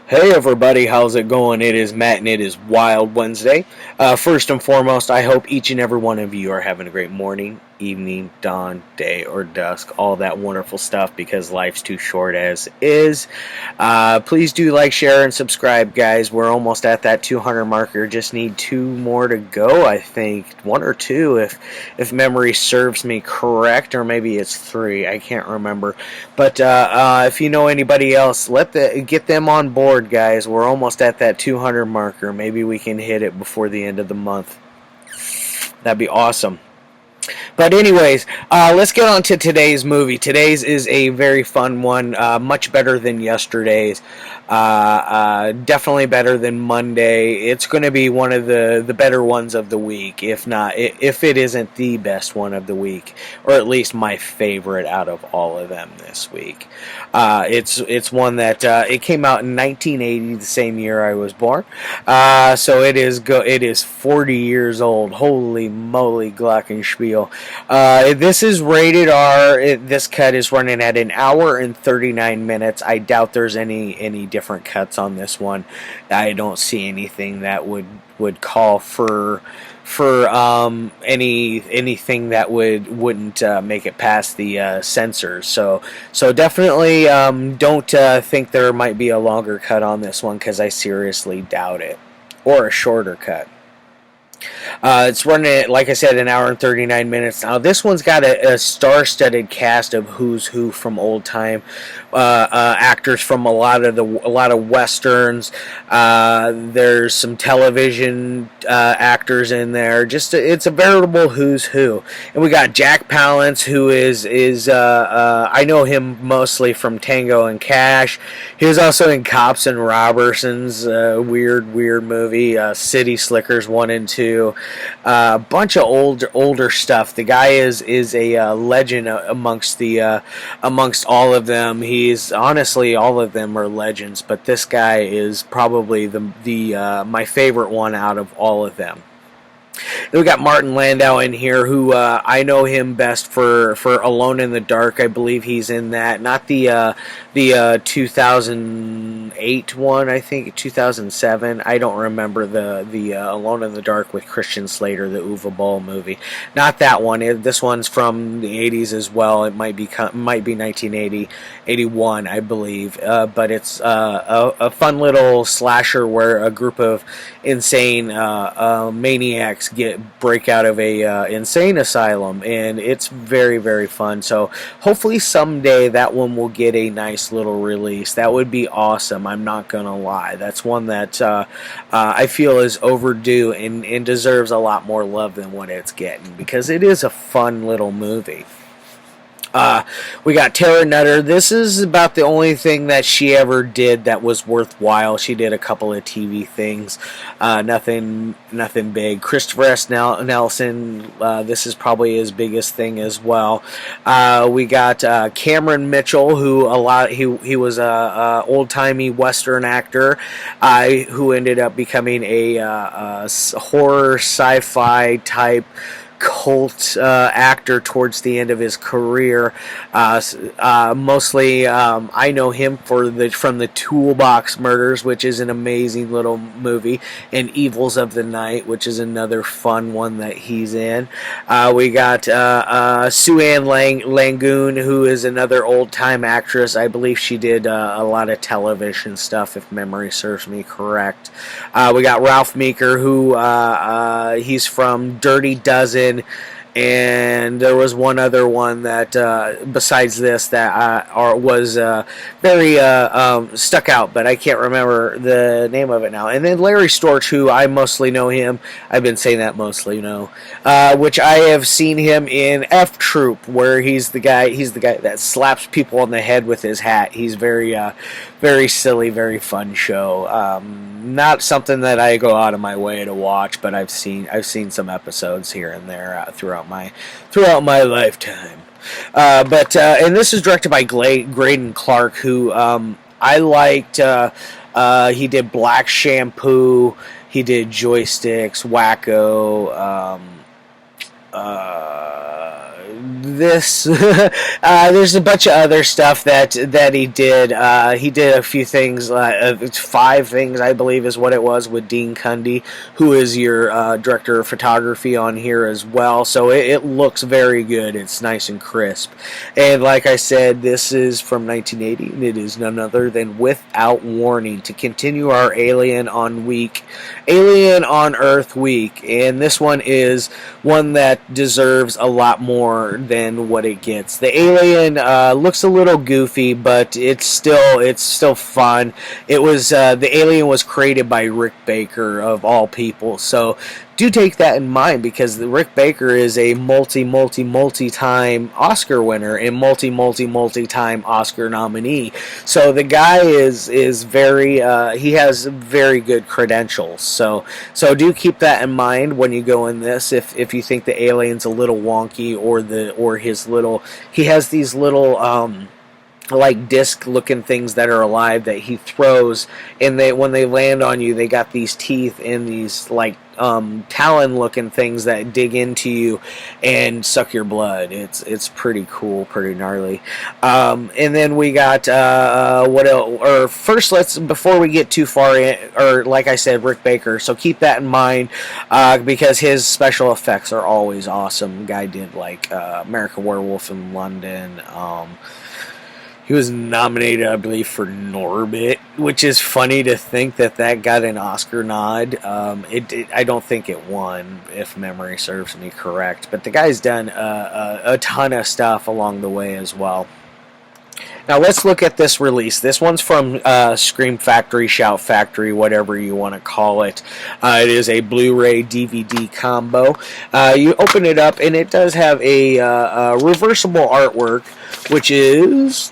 Hey everybody, how's it going? It is Matt and it is Wild Wednesday. First and foremost, I hope each and every one of you are having a great morning, evening, dawn, day, or dusk, all that wonderful stuff because life's too short as is. Please do like, share, and subscribe, guys. We're almost at that 200 marker. Just need two more to go, I think. One or two if memory serves me correct, or maybe it's three. I can't remember. But if you know anybody else, get them on board, guys. We're almost at that 200 marker. Maybe we can hit it before the end of the month. That'd be awesome. But anyways, let's get on to today's movie. Today's is a very fun one, much better than yesterday's. Definitely better than Monday. It's going to be one of the better ones of the week, if it isn't the best one of the week, or at least my favorite out of all of them this week. It's one that it came out in 1980, the same year I was born. So it is 40 years old. Holy moly, glockenspiel. This is rated R. This cut is running at an hour and 39 minutes. I doubt there's any different cuts on this one. I don't see anything that would call for anything that wouldn't make it past the censors. So definitely don't think there might be a longer cut on this one, because I seriously doubt it, or a shorter cut. It's running, like I said, an hour and 39 minutes. Now, this one's got a star-studded cast of who's who from old time actors from a lot of westerns. There's some television actors in there. It's a veritable who's who. And we got Jack Palance, who is I know him mostly from Tango and Cash. He was also in Cops and Robertson's weird movie, City Slickers 1 and 2. A bunch of older stuff. The guy is a legend amongst all of them. He's honestly, all of them are legends, but this guy is probably the my favorite one out of all of them. Then we got Martin Landau in here, who I know him best for Alone in the Dark. I believe he's in that. Not the 2008 one, I think 2007. I don't remember the Alone in the Dark with Christian Slater, the Uwe Boll movie. Not that one. This one's from the 80s as well. It might be 1980, 81, I believe. But it's a fun little slasher where a group of insane maniacs break out of a insane asylum, and it's very, very fun. So hopefully someday that one will get a nice little release. That would be awesome. I'm not gonna lie. That's one that I feel is overdue and deserves a lot more love than what it's getting, because it is a fun little movie. We got Tara Nutter. This is about the only thing that she ever did that was worthwhile. She did a couple of TV things, nothing big. Christopher S. Nelson. This is probably his biggest thing as well. We got Cameron Mitchell, who he was a old timey Western actor, who ended up becoming a horror sci-fi type cult actor towards the end of his career. Mostly, I know him from the Toolbox Murders, which is an amazing little movie, and Evils of the Night, which is another fun one that he's in. We got Sue Ann Langoon, who is another old-time actress. I believe she did a lot of television stuff, if memory serves me correct. We got Ralph Meeker, who he's from Dirty Dozen, and there was one other one that besides this that was very stuck out, but I can't remember the name of it now. And then Larry Storch, who I mostly know him. I've been saying that mostly, which I have seen him in F Troop, where he's the guy that slaps people on the head with his hat. He's very silly, very fun show. Not something that I go out of my way to watch, but I've seen some episodes here and there throughout my lifetime. And this is directed by Greydon Clark, who I liked. He did Black Shampoo. He did Joysticks, Wacko. this there's a bunch of other stuff that he did. He did a few things. It's 5 things, I believe, is what it was, with Dean Cundy, who is your director of photography on here as well. So it looks very good. It's nice and crisp. And like I said, this is from 1980, and it is none other than Without Warning, to continue our Alien on Earth week. And this one is one that deserves a lot more than what it gets. The Alien looks a little goofy, but it's still fun. It was the Alien was created by Rick Baker, of all people. So do take that in mind, because Rick Baker is a multi-time Oscar winner and multi-time Oscar nominee. So the guy is very he has very good credentials. So do keep that in mind when you go in this. If you think the alien's a little wonky, or he has these little like disc looking things that are alive that he throws, and when they land on you, they got these teeth and these like talon looking things that dig into you and suck your blood. It's pretty cool, pretty gnarly. And then we got what else? Or first, before we get too far in, or like I said, Rick Baker. So keep that in mind, because his special effects are always awesome. The guy did like American Werewolf in London. He was nominated, I believe, for Norbit, which is funny to think that got an Oscar nod. I don't think it won, if memory serves me correct. But the guy's done a ton of stuff along the way as well. Now let's look at this release. This one's from Scream Factory, Shout Factory, whatever you want to call it. It is a Blu-ray DVD combo. You open it up, and it does have a reversible artwork, which is,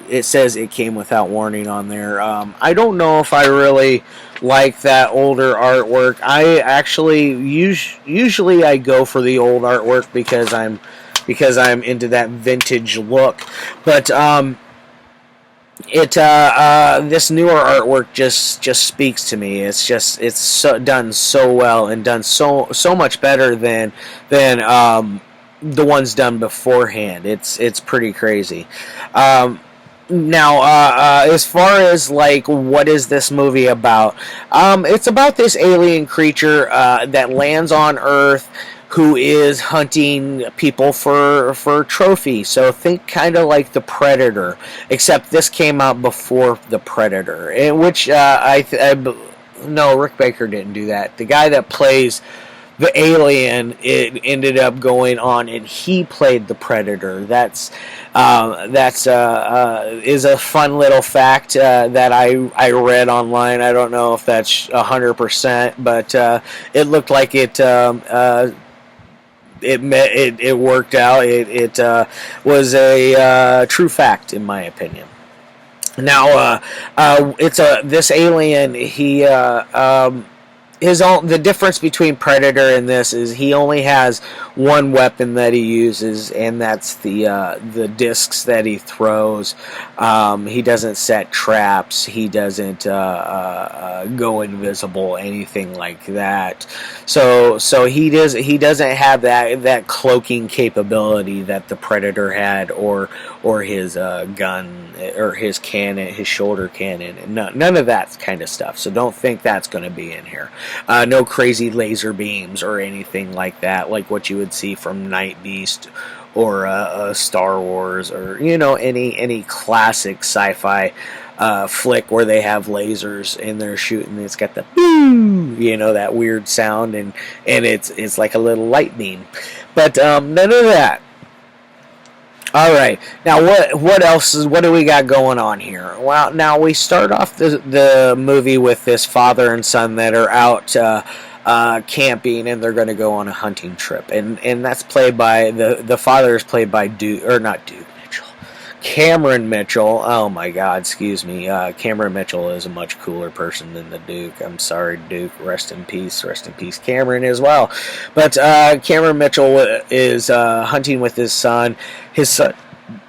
it says it came without warning on there. I don't know if I really like that older artwork. I actually usually I go for the old artwork because I'm into that vintage look. But this newer artwork just speaks to me. It's done so well, and done so much better than the ones done beforehand. It's pretty crazy. Now, as far as like what is this movie about? It's about this alien creature that lands on Earth, who is hunting people for trophy. So think kind of like the Predator, except this came out before the Predator, in which no, Rick Baker didn't do that. The guy that plays the alien, it ended up going on, and he played the Predator. That's is a fun little fact that I read online. I don't know if that's 100%, but it looked like it worked out. It was a true fact, in my opinion. Now, this alien. The difference between Predator and this is he only has one weapon that he uses, and that's the discs that he throws. He doesn't set traps. He doesn't go invisible, anything like that. So he doesn't have that cloaking capability that the Predator had, or his gun, or his cannon, his shoulder cannon. None of that kind of stuff. So don't think that's going to be in here. No crazy laser beams or anything like that, like what you would see from Night Beast or Star Wars, or any classic sci-fi flick where they have lasers and they're shooting. It's got the boom, that weird sound, and it's like a little light beam. But none of that. All right. Now, what else what do we got going on here? Well, now we start off the movie with this father and son that are out camping, and they're going to go on a hunting trip, and that's played by the father is played by Cameron Mitchell. Oh my God, excuse me. Cameron Mitchell is a much cooler person than the Duke. I'm sorry, Duke. Rest in peace. Rest in peace, Cameron, as well. But Cameron Mitchell is hunting with his son. His son,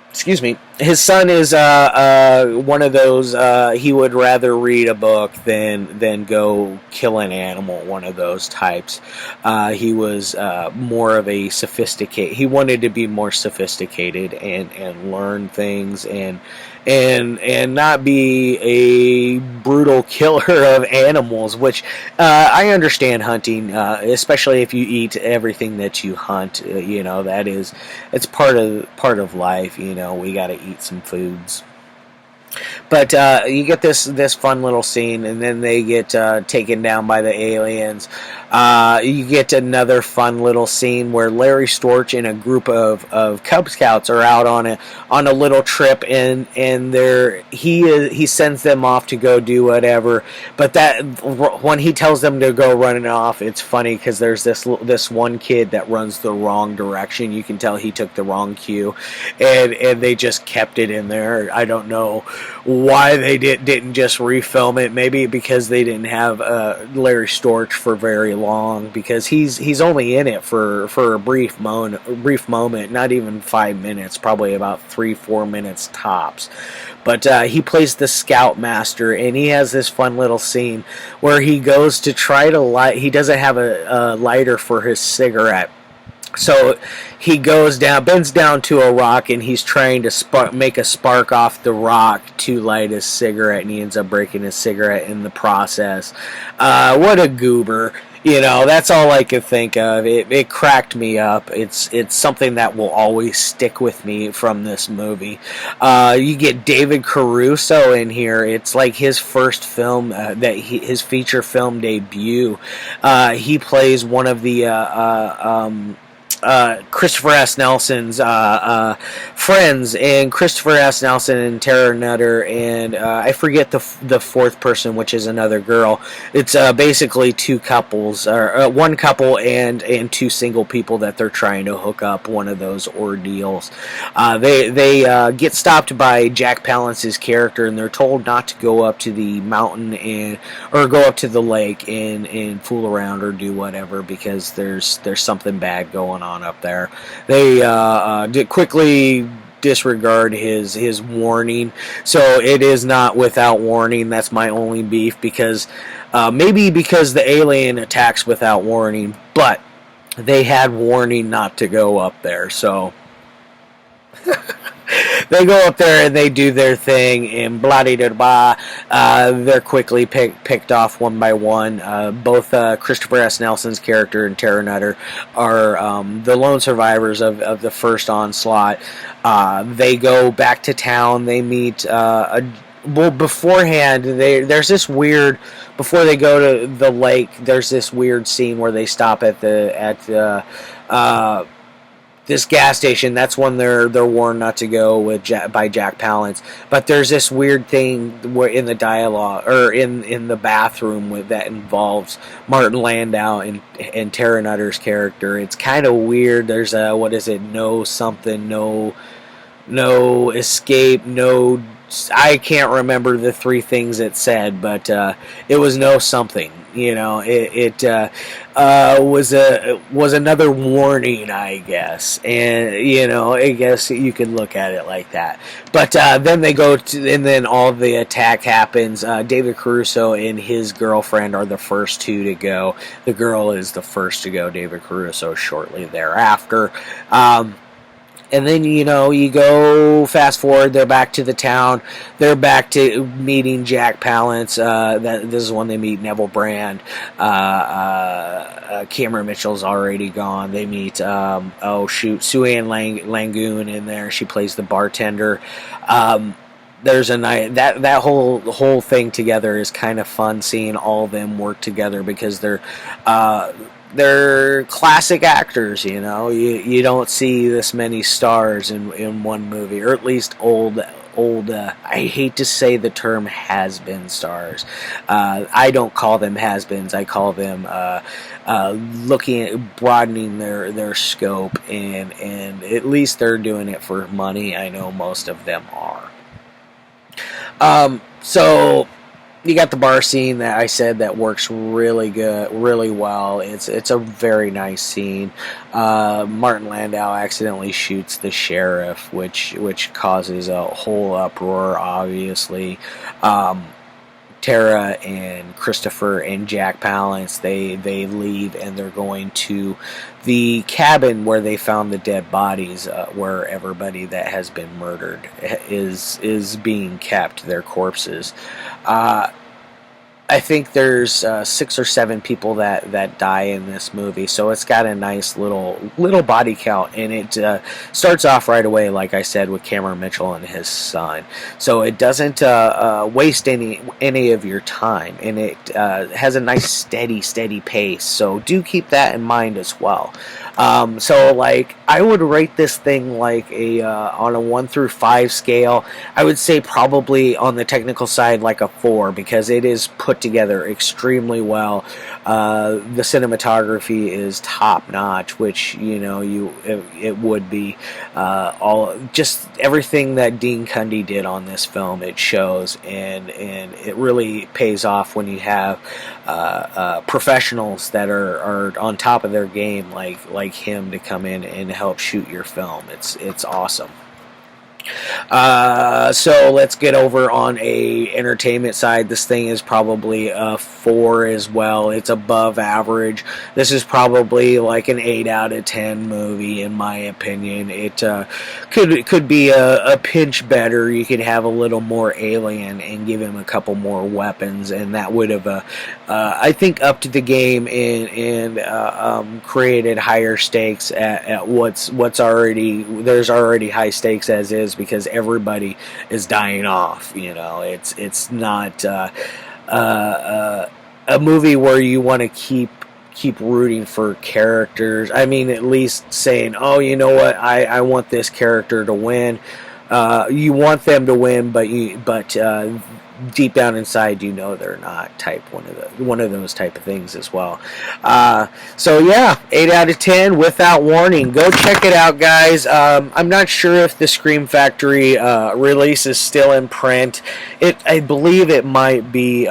excuse me, his son is one of those. He would rather read a book than go kill an animal. One of those types. He was more of a sophisticated. He wanted to be more sophisticated and learn things and not be a brutal killer of animals. Which I understand hunting, especially if you eat everything that you hunt. That is it's part of life. We got to eat some foods. But you get this fun little scene, and then they get taken down by the aliens. You get another fun little scene where Larry Storch and a group of Cub Scouts are out on a little trip, and he sends them off to go do whatever. But that when he tells them to go running off, it's funny because there's this one kid that runs the wrong direction. You can tell he took the wrong cue, and they just kept it in there. I don't know why they didn't just refilm it. Maybe because they didn't have Larry Storch for very long, because he's only in it for a brief moment, not even 5 minutes, probably about 3-4 minutes tops. But he plays the scoutmaster, and he has this fun little scene where he goes to try to light. He doesn't have a lighter for his cigarette. So he bends down to a rock, and he's trying to make a spark off the rock to light his cigarette, and he ends up breaking his cigarette in the process. What a goober. That's all I could think of. It cracked me up. It's something that will always stick with me from this movie. You get David Caruso in here. It's like his first film, his feature film debut. He plays one of the Christopher S. Nelson's friends, and Christopher S. Nelson and Tarah Nutter, and I forget the fourth person, which is another girl. It's basically two couples, or one couple and two single people that they're trying to hook up. One of those ordeals. They get stopped by Jack Palance's character, and they're told not to go up to the mountain or go up to the lake and fool around or do whatever, because there's something bad going on up there. They did quickly disregard his warning, so it is not without warning. That's my only beef, because maybe because the alien attacks without warning, but they had warning not to go up there, so they go up there and they do their thing, and blah de da blah. They're quickly picked off one by one. Both Christopher S. Nelson's character and Tarah Nutter are the lone survivors of the first onslaught. They go back to town. They meet. Beforehand, there's this weird. Before they go to the lake, there's this weird scene where they stop at this gas station. That's when they're warned not to go by Jack Palance. But there's this weird thing where in the dialogue, or in the bathroom, that involves Martin Landau and Tarah Nutter's character. It's kind of weird. There's no escape, no. I can't remember the three things it said, but it was no something. It was another warning, I guess, and I guess you could look at it like that. But then they go to, and then all the attack happens. David Caruso and his girlfriend are the first two to go. The girl is the first to go. David Caruso shortly thereafter. And then, you go fast forward, they're back to the town. They're back to meeting Jack Palance. This is when they meet Neville Brand. Cameron Mitchell's already gone. They meet, Sue Ann Langoon in there. She plays the bartender. There's a night that whole thing together is kind of fun, seeing all of them work together, because they're classic actors. You don't see this many stars in one movie, or at least old. I hate to say the term has-been stars. I don't call them has-beens. I call them broadening their scope, and at least they're doing it for money. I know most of them are. So you got the bar scene that I said that works really good, really well. It's a very nice scene. Martin Landau accidentally shoots the sheriff, which causes a whole uproar. Obviously, Tarah and Christopher and Jack Palance, they leave and they're going to the cabin where they found the dead bodies, where everybody that has been murdered is being kept, their corpses. I think there's 6 or 7 people that die in this movie, so it's got a nice little body count, and it starts off right away, like I said, with Cameron Mitchell and his son. So it doesn't waste any of your time, and it has a nice steady pace. So do keep that in mind as well. So like I would rate this thing like a on a 1 through 5 scale. I would say probably on the technical side like a 4, because it is put together extremely well. The cinematography is top notch, which it would be. All just everything that Dean Cundey did on this film, it shows, and it really pays off when you have professionals that are on top of their game like him to come in and help shoot your film. It's awesome. So let's get over on a entertainment side. This thing is probably a 4 as well. It's above average. This is probably like an 8 out of 10 movie in my opinion. It could be a pinch better. You could have a little more alien and give him a couple more weapons, and that would have I think upped the game and created higher stakes at what's already, there's already high stakes as is, because everybody is dying off. It's not a movie where you want to keep rooting for characters. I mean, at least saying, oh, you know what, I want this character to win. You want them to win, but deep down inside, they're not. Type one of those type of things as well. So yeah, 8 out of 10 without warning. Go check it out, guys. I'm not sure if the Scream Factory release is still in print. I believe it might be.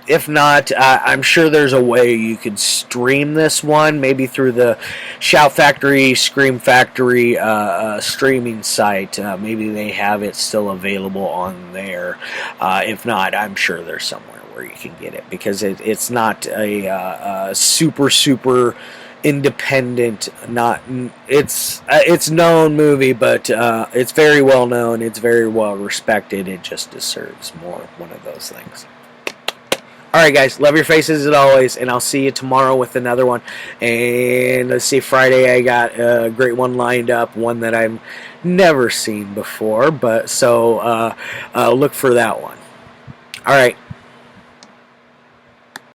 If not, I'm sure there's a way you could stream this one, maybe through the Shout Factory, Scream Factory streaming site. Maybe they have it still available on there. If not, I'm sure there's somewhere where you can get it, because it's not a super independent, it's known movie, but it's very well known, it's very well respected. It just deserves more one of those things. Alright guys, love your faces as always, and I'll see you tomorrow with another one. And let's see, Friday I got a great one lined up, one that I've never seen before, but so look for that one. Alright.